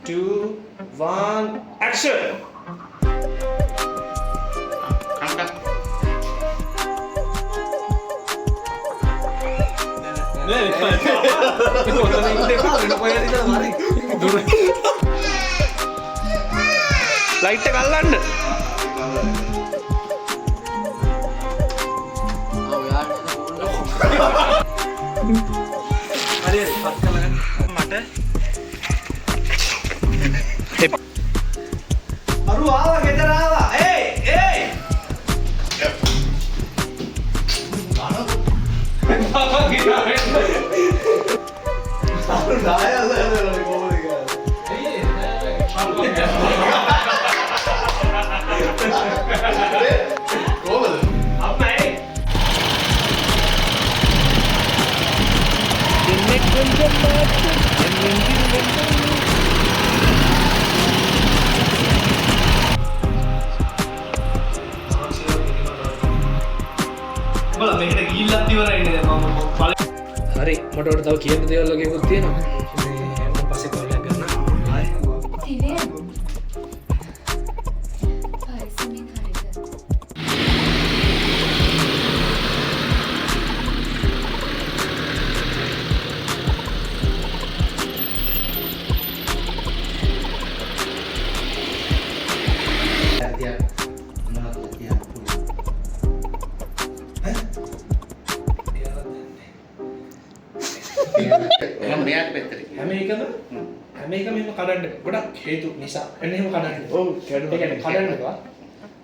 2, 1, action! Light එක අල්ලන්න. හරි හරි පස් කරලා මට අරු ආවා ගෙදර ආවා. ඒයි ඒයි. බාබා ගියා. අරු ඩායල් කොහොමද හරි මට ඔයාලට තව කියන්න දේවල් වගේ එකක් තියෙනවා. මේ මම පස්සේ කෝල් එකක් ගන්න. ආයි. තිනේ. පරිස්සමින් හරිද? හැම එකම එහෙම කඩන්න ගොඩක් හේතු නිසා එන්න එහෙම කඩන්න. ඔව් කඩන්න. ඒ කියන්නේ කඩන්න එපා.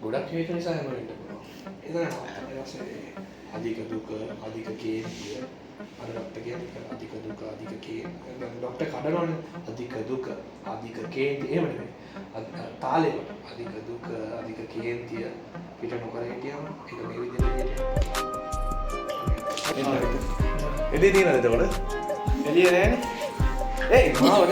ගොඩක් හේතු නිසා හැම වෙන්න පුළුවන්. එතන අධික දුක, අධික කේන්තිය, අර ડોක්ටර් කියන්නේ අධික දුක, අධික කේන්තිය. ડોක්ටර් කඩනවනේ අධික දුක, අධික කේන්තිය එහෙම නෙමෙයි. තාලෙම අධික දුක, අධික කේන්තිය පිට නොකර හිටියම ඒක මේ විදිහට එළිය තියෙනවද එතකොට? එළිය නෑනේ. Hey, wow,